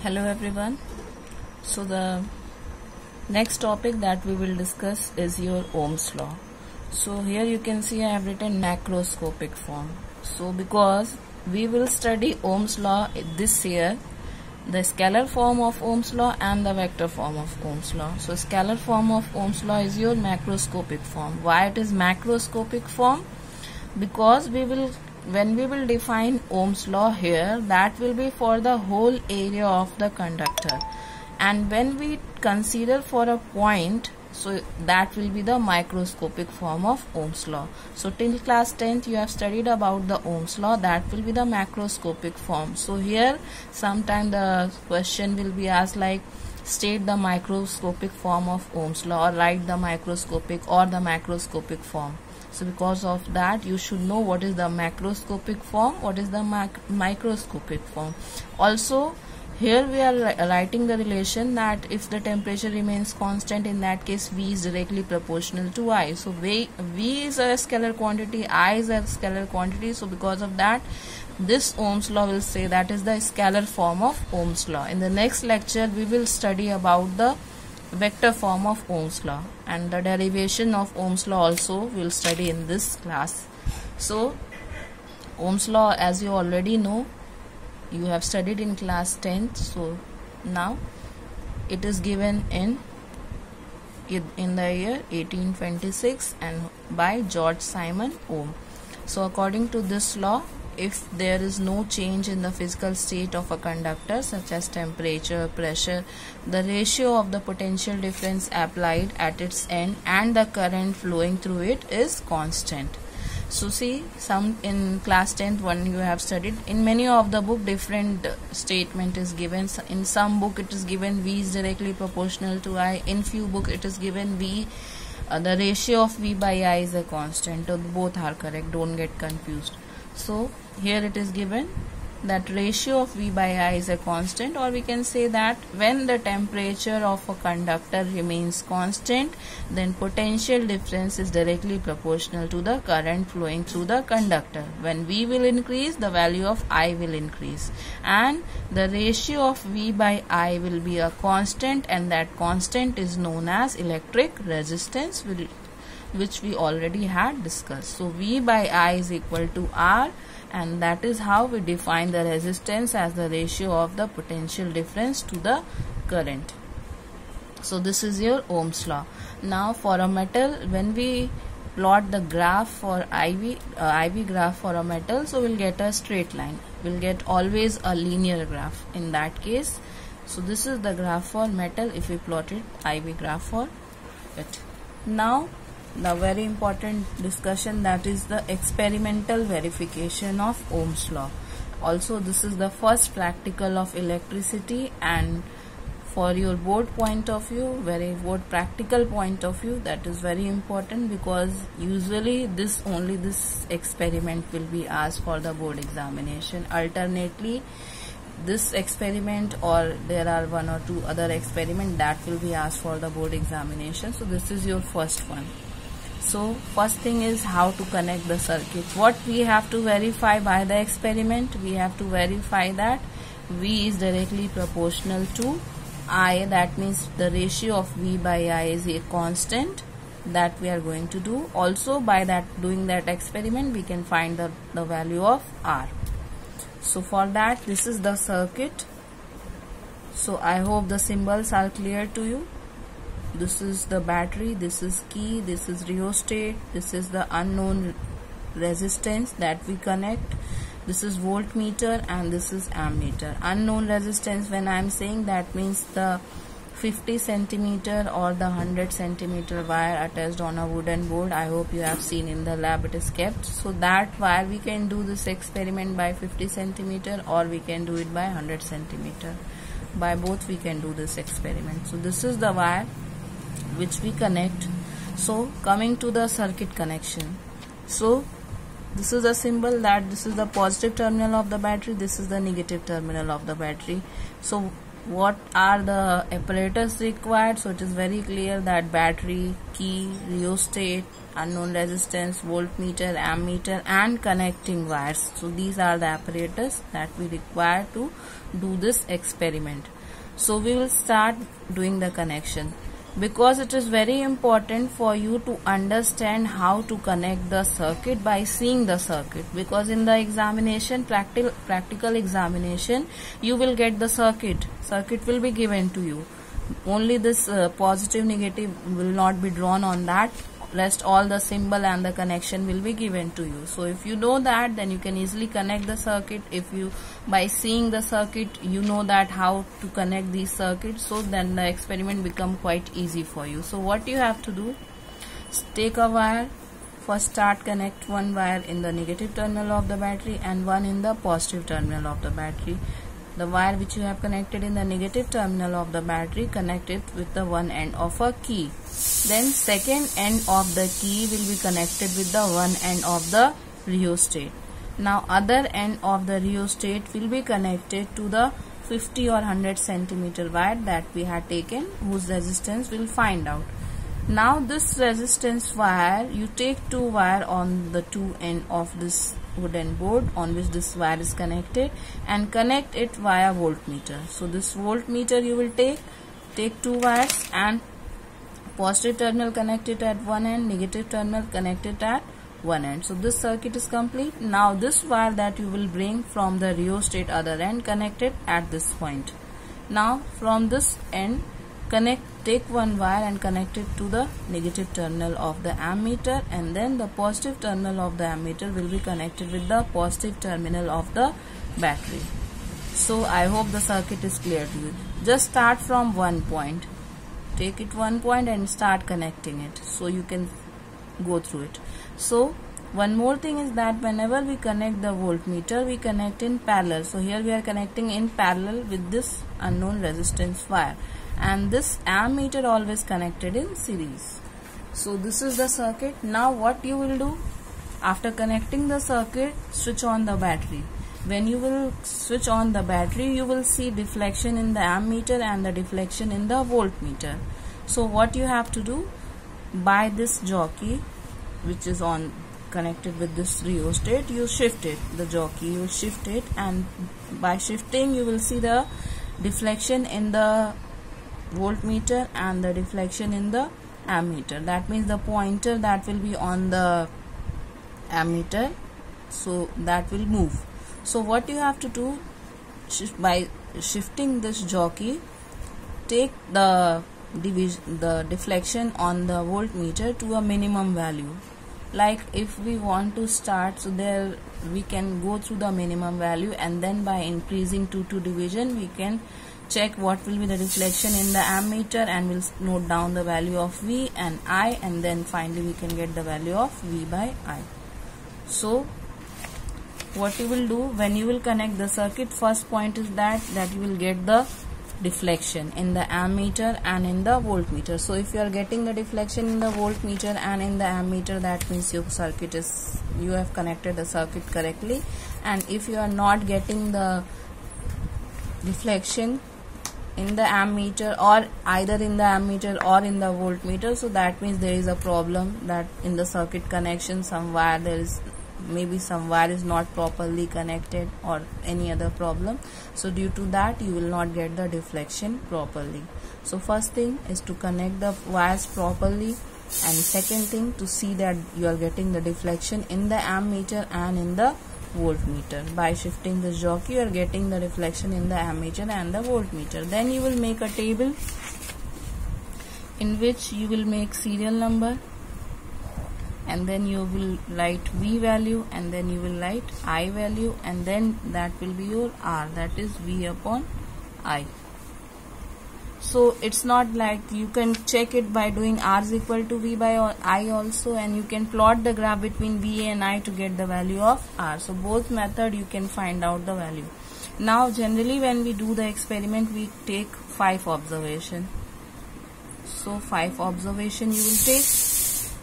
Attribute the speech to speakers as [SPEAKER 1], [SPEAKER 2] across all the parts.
[SPEAKER 1] Hello everyone. So the next topic that we will discuss is your Ohm's law. So here you can see I have written macroscopic form. So because we will study Ohm's law this year, the scalar form of Ohm's law and the vector form of Ohm's law. So scalar form of Ohm's law is your macroscopic form. Why it is macroscopic form? Because when we will define Ohm's law here, that will be for the whole area of the conductor, and when we consider for a point, so that will be the microscopic form of Ohm's law. So till class 10th you have studied about the Ohm's law, that will be the macroscopic form. So here sometime the question will be asked like state the microscopic form of Ohm's law, or write the microscopic or the macroscopic form. So because of that you should know what is the macroscopic form, what is the microscopic form. Also here we are writing the relation that if the temperature remains constant, in that case V is directly proportional to I. So V is a scalar quantity, I is a scalar quantity. So because of that this Ohm's law will say that is the scalar form of Ohm's law. In the next lecture we will study about the vector form of Ohm's law, and the derivation of Ohm's law also we'll study in this class. So Ohm's law, as you already know, you have studied in class 10th. So now it is given in the year 1826 and by George Simon Ohm. So according to this law, if there is no change in the physical state of a conductor such as temperature, pressure, the ratio of the potential difference applied at its end and the current flowing through it is constant. So see, some in class 10th one you have studied, in many of the book different statement is given. In some book it is given V is directly proportional to I, in few book it is given V the ratio of V by I is a constant. So both are correct, don't get confused. So here it is given that ratio of V by I is a constant, or we can say that when the temperature of a conductor remains constant, then potential difference is directly proportional to the current flowing through the conductor. When V will increase, the value of I will increase, and the ratio of V by I will be a constant, and that constant is known as electric resistance, which we already had discussed. So V by I is equal to R, and that is how we define the resistance as the ratio of the potential difference to the current. So this is your Ohm's law. Now for a metal, when we plot the graph for IV graph for a metal, so we'll get a straight line, we'll get always a linear graph in that case. So this is the graph for metal if we plotted IV graph for it. Now the very important discussion, that is the experimental verification of Ohm's law. Also this is the first practical of electricity, and for your board point of view, board practical point of view, that is very important, because usually this experiment will be asked for the board examination. Alternately this experiment, or there are one or two other experiment that will be asked for the board examination. So this is your first one. So first thing is how to connect the circuit. What we have to verify by the experiment, we have to verify that V is directly proportional to I, that means the ratio of V by I is a constant, that we are going to do. Also by that doing that experiment we can find the value of R. So for that, this is the circuit. So I hope the symbols are clear to you. This is the battery, this is key, this is rheostat, this is the unknown resistance that we connect, this is voltmeter, and this is ammeter. Unknown resistance, when I am saying, that means the 50 centimeter or the 100 centimeter wire attached on a wooden board. I hope you have seen in the lab it is kept. So that wire we can do this experiment by 50 centimeter, or we can do it by 100 centimeter. By both we can do this experiment. So this is the wire which we connect. So coming to the circuit connection, so this is a symbol that this is the positive terminal of the battery, this is the negative terminal of the battery. So what are the apparatus required. So it is very clear that battery, key, rheostat, unknown resistance, voltmeter, ammeter, and connecting wires. So these are the apparatus that we require to do this experiment. So we will start doing the connection, because it is very important for you to understand how to connect the circuit by seeing the circuit, because in the examination, practical examination, you will get the circuit will be given to you. Only this positive negative will not be drawn on that, rest all the symbol and the connection will be given to you. So if you know that, then you can easily connect the circuit. If you, by seeing the circuit, you know that how to connect these circuits, so then the experiment become quite easy for you. So what you have to do, take a wire, first start connect one wire in the negative terminal of the battery and one in the positive terminal of the battery. The wire which you have connected in the negative terminal of the battery, connect it with the one end of a key. Then second end of the key will be connected with the one end of the rheostat. Now other end of the rheostat will be connected to the 50 or 100 centimeter wire that we had taken, whose resistance we'll find out. Now this resistance wire, you take two wire on the two end of this wooden board on which this wire is connected and connect it via voltmeter. So this voltmeter you will take two wires and positive terminal connected at one end, negative terminal connected at one end. So this circuit is complete. Now this wire that you will bring from the rheostat other end, connect it at this point. Now from this end, take one wire and connect it to the negative terminal of the ammeter, and then the positive terminal of the ammeter will be connected with the positive terminal of the battery. So I hope the circuit is clear to you. Just start from one point. Take it one point and start connecting it, so you can go through it. So one more thing is that whenever we connect the voltmeter, we connect in parallel. So here we are connecting in parallel with this unknown resistance wire, and this ammeter always connected in series. So this is the circuit. Now what you will do, after connecting the circuit, switch on the battery. When you will switch on the battery, you will see deflection in the ammeter and the deflection in the voltmeter. So what you have to do, by this jockey which is on connected with this rheostat, you shift it, the jockey, you shift it, and by shifting you will see the deflection in the voltmeter and the deflection in the ammeter. That means the pointer that will be on the ammeter, so that will move. So what you have to do, by shifting this jockey, take the deflection on the voltmeter to a minimum value. Like if we want to start, so there we can go through the minimum value, and then by increasing to division we can check what will be the deflection in the ammeter, and we'll note down the value of V and I, and then finally we can get the value of V by I. So what you will do, when you will connect the circuit, first point is that you will get the deflection in the ammeter and in the voltmeter. So if you are getting the deflection in the voltmeter and in the ammeter, that means your circuit is, you have connected the circuit correctly. And if you are not getting the deflection in the ammeter, or either in the ammeter or in the voltmeter, so that means there is a problem that in the circuit connection, some wire, there is maybe some wire is not properly connected or any other problem. So due to that you will not get the deflection properly. So first thing is to connect the wires properly, and second thing to see that you are getting the deflection in the ammeter and in the voltmeter. By shifting this jockey you are getting the deflection in the ammeter and the voltmeter. Then you will make a table in which you will make serial number, and then you will write V value, and then you will write I value, and then that will be your R, that is V upon I. So it's not like, you can check it by doing R is equal to V by I also, and you can plot the graph between V and I to get the value of R. So both method you can find out the value. Now generally when we do the experiment, we take 5 observation. So 5 observation you will take.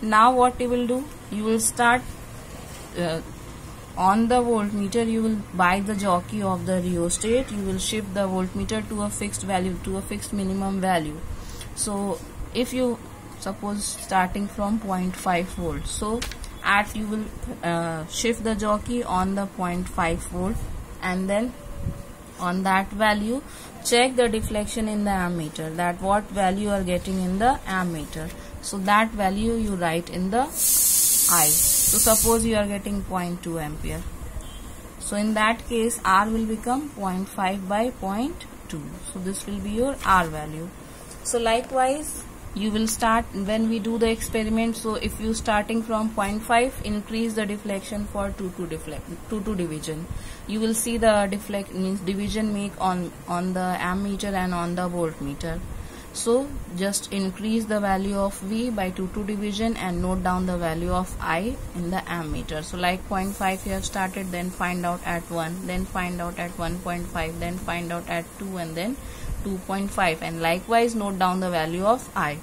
[SPEAKER 1] Now what you will do, you will start on the voltmeter you will, by the jockey of the rheostat, you will shift the voltmeter to a fixed value, to a fixed minimum value. So if you suppose starting from 0.5 volt, so at you will shift the jockey on the 0.5 volt, and then on that value check the deflection in the ammeter, that what value you are getting in the ammeter. So that value you write in the I. So suppose you are getting 0.2 ampere. So in that case R will become 0.5 by 0.2. So this will be your R value. So likewise you will start when we do the experiment. So if you starting from 0.5, increase the deflection for 2 division. You will see the deflect means division make on the ammeter and on the voltmeter. So just increase the value of V by 2 division and note down the value of I in the ammeter. So like 0.5 you have started, then find out at 1, then find out at 1.5, then find out at 2, and then 2.5, and likewise note down the value of I,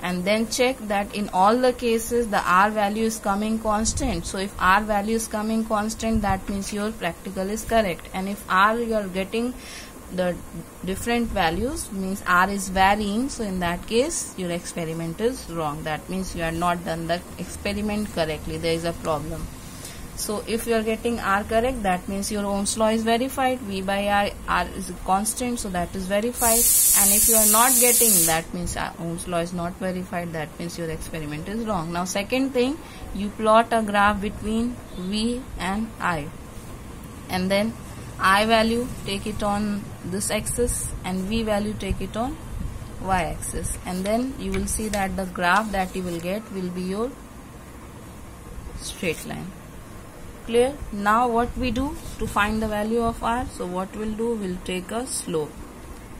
[SPEAKER 1] and then check that in all the cases the R value is coming constant. So if R value is coming constant, that means your practical is correct, and if R you are getting the different values, means R is varying, so in that case your experiment is wrong. That means you are not done the experiment correctly, there is a problem. So if you are getting R correct, that means your Ohm's law is verified. V by R is constant, so that is verified. And if you are not getting, that means Ohm's law is not verified, that means your experiment is wrong. Now second thing, you plot a graph between V and I, and then I value take it on this axis and V value take it on Y axis, and then you will see that the graph that you will get will be your straight line. Clear? Now what we do to find the value of R? So what we'll do, we'll take a slope.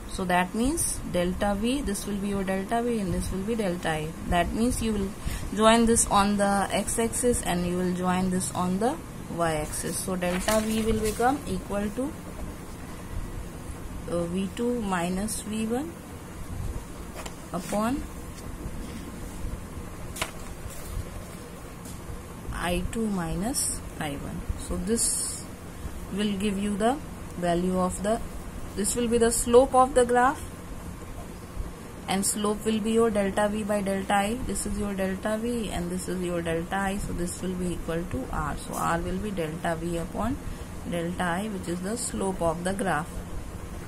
[SPEAKER 1] So that means delta V, this will be your delta V and this will be delta I. That means you will join this on the x-axis and you will join this on the y-axis. So delta V will become equal to V2 minus V1 upon I2 minus I1. So this will give you the value of the, this will be the slope of the graph, and slope will be your delta V by delta I. This is your delta V and this is your delta I, so this will be equal to R. So R will be delta V upon delta I, which is the slope of the graph.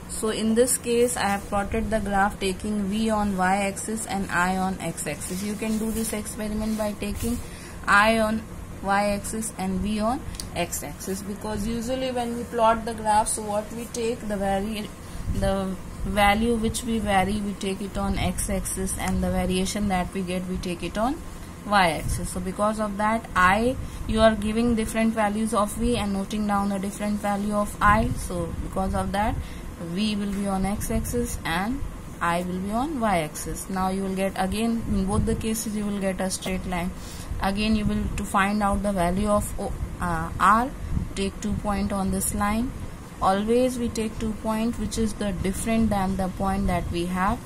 [SPEAKER 1] So in this case I have plotted the graph taking V on y-axis and I on x-axis. You can do this experiment by taking I on y-axis and V on x-axis, because usually when we plot the graph, so what we take, the value which we vary, we take it on x-axis, and the variation that we get, we take it on y-axis. So because of that, you are giving different values of V and noting down a different value of I. So because of that, V will be on x-axis and I will be on y-axis. Now you will get, again in both the cases you will get a straight line. Again you will, to find out the value of R, take 2 points on this line. Always we take 2 points which is the different than the point that we have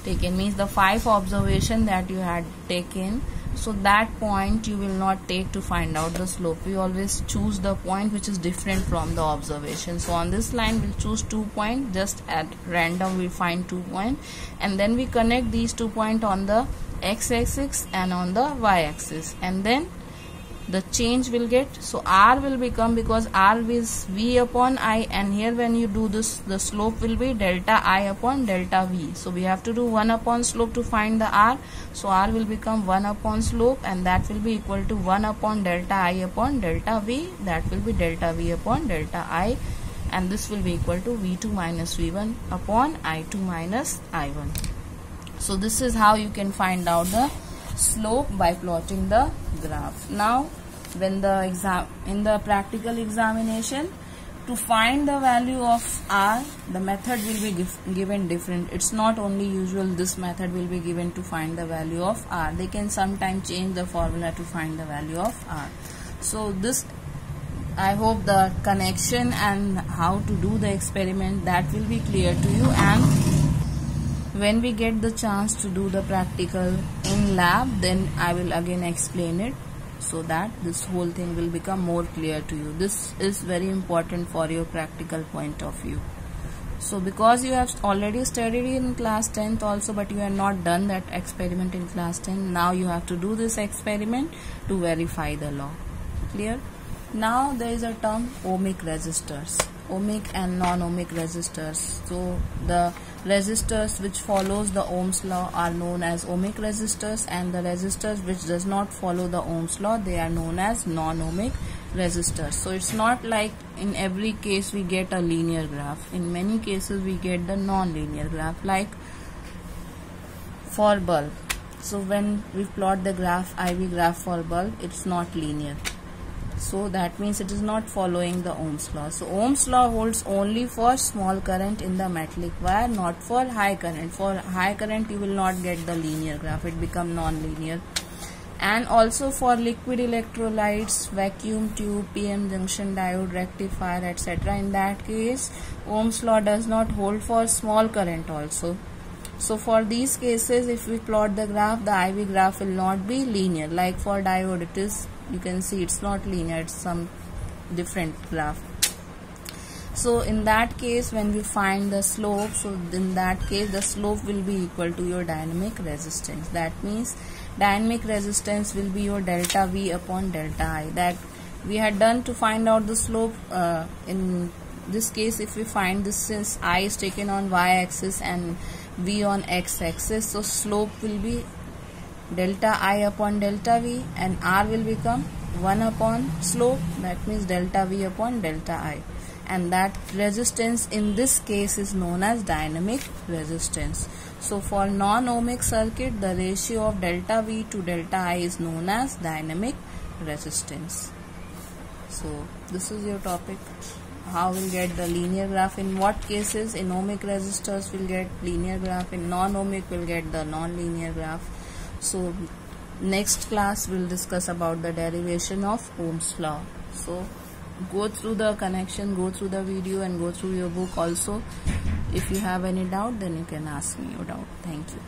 [SPEAKER 1] taken, means the 5 observation that you had taken. So that point you will not take to find out the slope. We always choose the point which is different from the observation. So on this line we'll choose 2 points, just at random we find 2 points, and then we connect these 2 points on the x-axis and on the y-axis, and then the change will get, so R will become, because R is V upon I, and here when you do this, the slope will be delta I upon delta V. So we have to do 1 upon slope to find the R. So R will become 1 upon slope, and that will be equal to 1 upon delta I upon delta V. That will be delta V upon delta I, and this will be equal to V2 minus V1 upon I2 minus I1. So this is how you can find out the slope by plotting the graph. Now when in the practical examination, to find the value of R, the method will be given different. It's not only usual this method will be given to find the value of R. They can sometimes change the formula to find the value of R. So this, I hope the connection and how to do the experiment, that will be clear to you, and when we get the chance to do the practical in lab, then I will again explain it. so that this whole thing will become more clear to you. This is very important for your practical point of view. So because you have already studied in class 10th also, but you have not done that experiment in class 10, now you have to do this experiment to verify the law. Clear? Now there is a term ohmic resistors, ohmic and non-ohmic resistors. So the resistors which follows the Ohm's law are known as ohmic resistors, and the resistors which does not follow the Ohm's law, they are known as non-ohmic resistors. So it's not like in every case we get a linear graph. In many cases we get the non-linear graph, like for bulb. So when we plot the graph, IV graph for bulb, it's not linear. So that means it is not following the Ohm's law. So Ohm's law holds only for small current in the metallic wire, not for high current. For high current you will not get the linear graph, it become non-linear. And also for liquid electrolytes, vacuum tube, PM junction diode, rectifier, etc. In that case, Ohm's law does not hold for small current also. So for these cases, if we plot the graph, the IV graph will not be linear. Like for diode, it is, you can see it's not linear, it's some different graph. So in that case, when we find the slope, so in that case the slope will be equal to your dynamic resistance. That means dynamic resistance will be your delta V upon delta I. That we had done to find out the slope. In this case, if we find this, since I is taken on y-axis and V on x-axis, so slope will be delta I upon delta V, and R will become 1 upon slope, that means delta V upon delta I, and that resistance in this case is known as dynamic resistance. So for non-ohmic circuit, the ratio of delta V to delta I is known as dynamic resistance. So this is your topic. How we'll get the linear graph, in what cases in ohmic resistors we'll get linear graph, in non-ohmic we'll get the non-linear graph. So next class we'll discuss about the derivation of Ohm's law. So go through the connection, go through the video, and go through your book also. If you have any doubt, then you can ask me your doubt. Thank you.